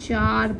4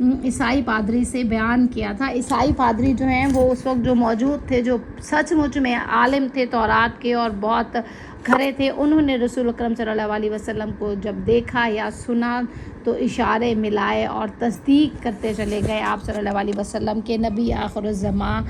عیسائی پادری سے بیان کیا تھا۔ عیسائی پادری جو ہیں وہ اس وقت جو موجود تھے، جو سچ مچ میں عالم تھے تورات کے اور بہت کھڑے تھے، انہوں نے رسول اکرم صلی اللہ علیہ وسلم کو جب دیکھا یا سنا تو اشارے ملائے اور تصدیق کرتے چلے گئے آپ صلی اللہ علیہ وسلم کے نبی آخر الزماں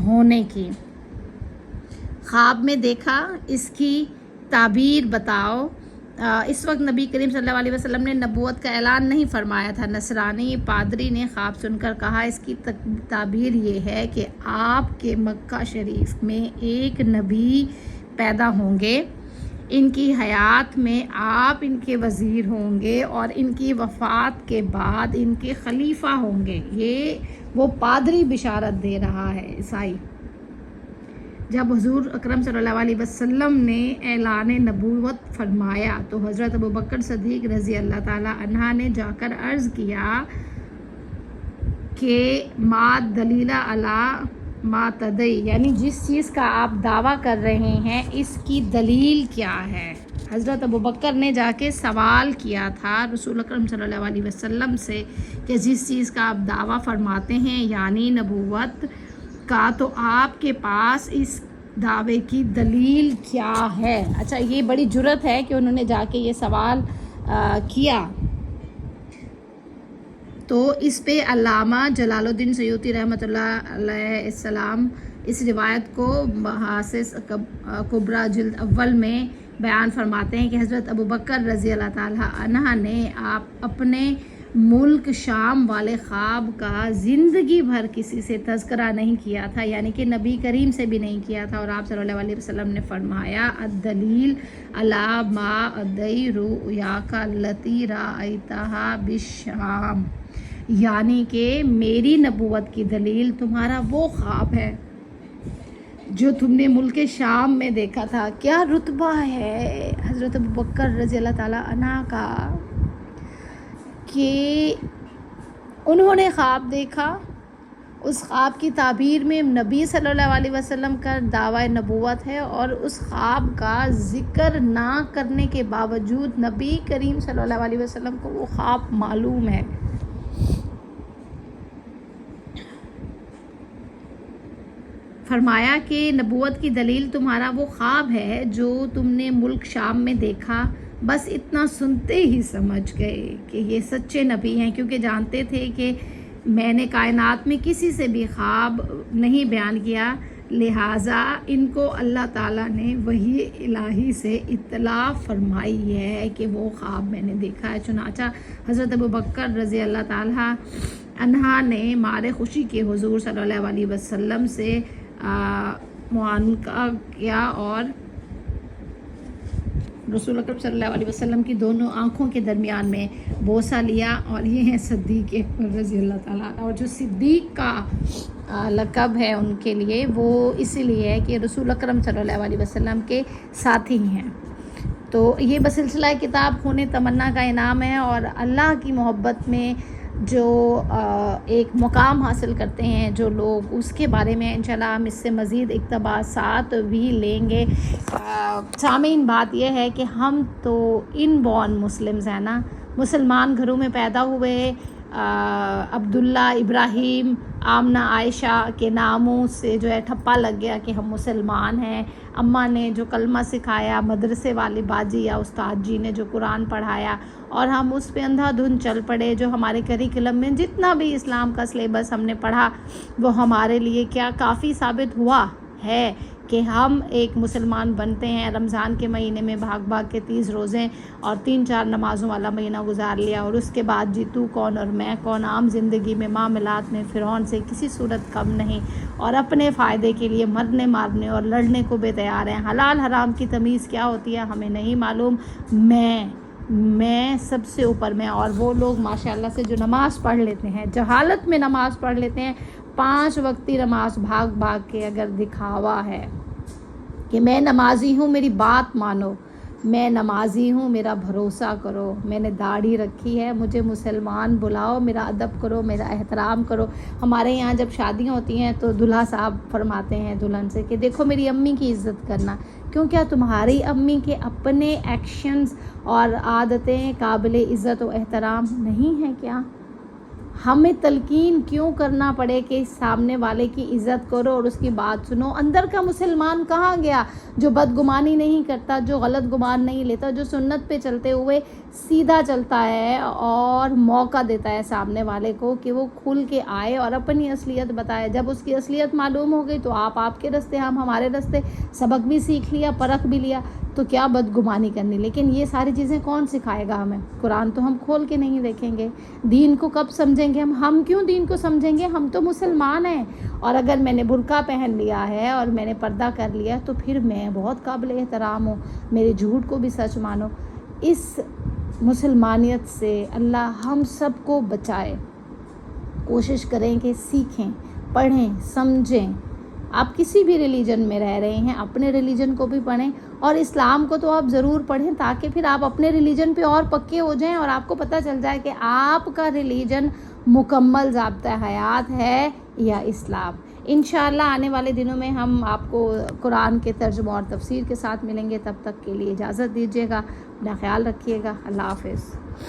ہونے کی۔ خواب میں دیکھا، اس کی تعبیر بتاؤ۔ اس وقت نبی کریم صلی اللہ علیہ وسلم نے نبوت کا اعلان نہیں فرمایا تھا۔ نصرانی پادری نے خواب سن کر کہا، اس کی تعبیر یہ ہے کہ آپ کے مکہ شریف میں ایک نبی پیدا ہوں گے، ان کی حیات میں آپ ان کے وزیر ہوں گے اور ان کی وفات کے بعد ان کے خلیفہ ہوں گے۔ یہ وہ پادری بشارت دے رہا ہے عیسائی۔ جب حضور اکرم صلی اللہ علیہ وسلم نے اعلان نبوت فرمایا تو حضرت ابوبکر صدیق رضی اللہ تعالیٰ عنہ نے جا کر عرض کیا کہ ما دلیل علی ما تدعی، یعنی جس چیز کا آپ دعویٰ کر رہے ہیں اس کی دلیل کیا ہے۔ حضرت ابوبکر نے جا کے سوال کیا تھا رسول اکرم صلی اللہ علیہ وسلم سے کہ جس چیز کا آپ دعویٰ فرماتے ہیں یعنی نبوت کا، تو آپ کے پاس اس دعوے کی دلیل کیا ہے۔ اچھا، یہ بڑی جرأت ہے کہ انہوں نے جا کے یہ سوال کیا۔ تو اس پہ علامہ جلال الدین سیوطی رحمۃ اللہ علیہ السلام اس روایت کو محاسس کبریٰ جلد اول میں بیان فرماتے ہیں کہ حضرت ابوبکر رضی اللہ تعالیٰ عنہ نے اپنے ملک شام والے خواب کا زندگی بھر کسی سے تذکرہ نہیں کیا تھا، یعنی کہ نبی کریم سے بھی نہیں کیا تھا، اور آپ صلی اللہ علیہ وسلم نے فرمایا الدلیل علی ما ادعی رؤیاک التی رأیتہا بالشام، یعنی کہ میری نبوت کی دلیل تمہارا وہ خواب ہے جو تم نے ملک شام میں دیکھا تھا۔ کیا رتبہ ہے حضرت ابوبکر رضی اللہ تعالیٰ عنہ کا کہ انہوں نے خواب دیکھا، اس خواب کی تعبیر میں نبی صلی اللہ علیہ وسلم کا دعویٰ نبوت ہے، اور اس خواب کا ذکر نہ کرنے کے باوجود نبی کریم صلی اللہ علیہ وسلم کو وہ خواب معلوم ہے۔ فرمایا کہ نبوت کی دلیل تمہارا وہ خواب ہے جو تم نے ملک شام میں دیکھا۔ بس اتنا سنتے ہی سمجھ گئے کہ یہ سچے نبی ہیں، کیونکہ جانتے تھے کہ میں نے کائنات میں کسی سے بھی خواب نہیں بیان کیا، لہٰذا ان کو اللہ تعالیٰ نے وحی الہی سے اطلاع فرمائی ہے کہ وہ خواب میں نے دیکھا ہے۔ چنانچہ حضرت ابوبکر رضی اللہ تعالیٰ عنہ نے مارے خوشی کے حضور صلی اللہ علیہ وسلم سے معانقہ کیا اور رسول اکرم صلی اللہ علیہ وسلم کی دونوں آنکھوں کے درمیان میں بوسہ لیا، اور یہ ہیں صدیق اکبر رضی اللہ تعالیٰ عنہ۔ اور جو صدیق کا لقب ہے ان کے لیے، وہ اسی لیے ہے کہ رسول اکرم صلی اللہ علیہ وسلم کے ساتھی ہیں۔ تو یہ بسلسلہ کتاب خون تمنا کا انعام ہے، اور اللہ کی محبت میں جو ایک مقام حاصل کرتے ہیں جو لوگ، اس کے بارے میں انشاءاللہ ہم اس سے مزید اقتباسات بھی لیں گے۔ سامعین، بات یہ ہے کہ ہم تو ان بورن مسلمز ہیں نا، مسلمان گھروں میں پیدا ہوئے، عبداللہ، ابراہیم، آمنہ، عائشہ کے ناموں سے جو ہے ٹھپا لگ گیا کہ ہم مسلمان ہیں۔ اماں نے جو کلمہ سکھایا، مدرسے والے باجی یا استاد جی نے جو قرآن پڑھایا، اور ہم اس پہ اندھا دھند چل پڑے۔ جو ہمارے کریکلم میں جتنا بھی اسلام کا سلیبس ہم نے پڑھا، وہ ہمارے لیے کیا کافی ثابت ہوا ہے کہ ہم ایک مسلمان بنتے ہیں۔ رمضان کے مہینے میں بھاگ بھاگ کے 30 روزے اور 3-4 نمازوں والا مہینہ گزار لیا، اور اس کے بعد جی تو کون اور میں کون، عام زندگی میں معاملات میں فرعون سے کسی صورت کم نہیں، اور اپنے فائدے کے لیے مرنے مارنے اور لڑنے کو بے تیار ہیں۔ حلال حرام کی تمیز کیا ہوتی ہے ہمیں نہیں معلوم، میں سب سے اوپر میں، اور وہ لوگ ماشاءاللہ سے جو نماز پڑھ لیتے ہیں، جہالت میں نماز پڑھ لیتے ہیں، 5 وقتی نماز بھاگ بھاگ کے اگر دکھاوا ہے کہ میں نمازی ہوں، میری بات مانو، میں نمازی ہوں، میرا بھروسہ کرو، میں نے داڑھی رکھی ہے، مجھے مسلمان بلاؤ، میرا ادب کرو، میرا احترام کرو۔ ہمارے یہاں جب شادیاں ہوتی ہیں تو دلہا صاحب فرماتے ہیں دلہن سے کہ دیکھو میری امی کی عزت کرنا، کیوں کیا تمہاری امی کے اپنے ایکشنز اور عادتیں قابل عزت و احترام نہیں ہیں کیا؟ ہمیں تلقین کیوں کرنا پڑے کہ سامنے والے کی عزت کرو اور اس کی بات سنو؟ اندر کا مسلمان کہاں گیا جو بدگمانی نہیں کرتا، جو غلط گمان نہیں لیتا، جو سنت پہ چلتے ہوئے سیدھا چلتا ہے اور موقع دیتا ہے سامنے والے کو کہ وہ کھل کے آئے اور اپنی اصلیت بتائے؟ جب اس کی اصلیت معلوم ہو گئی تو آپ کے راستے، ہم ہمارے راستے، سبق بھی سیکھ لیا، پرکھ بھی لیا، تو کیا بدگمانی کرنی؟ لیکن یہ ساری چیزیں کون سکھائے گا ہمیں؟ قرآن تو ہم کھول کے نہیں دیکھیں گے، دین کو کب سمجھیں گے ہم کیوں دین کو سمجھیں گے؟ ہم تو مسلمان ہیں، اور اگر میں نے برقع پہن لیا ہے اور میں نے پردہ کر لیا تو پھر میں بہت قابل احترام ہوں، میرے جھوٹ کو بھی سچ مانو۔ اس مسلمانیت سے اللہ ہم سب کو بچائے۔ کوشش کریں کہ سیکھیں، پڑھیں، سمجھیں۔ آپ کسی بھی ریلیجن میں رہ رہے ہیں، اپنے ریلیجن کو بھی پڑھیں، اور اسلام کو تو آپ ضرور پڑھیں تاکہ پھر آپ اپنے ریلیجن پہ اور پکے ہو جائیں اور آپ کو پتہ چل جائے کہ آپ کا ریلیجن مکمل ضابطہ حیات ہے یا اسلام۔ انشاءاللہ آنے والے دنوں میں ہم آپ کو قرآن کے ترجمہ اور تفسیر کے ساتھ ملیں گے۔ تب تک کے لیے اجازت دیجیے گا، اپنا خیال رکھیے گا۔ اللہ حافظ۔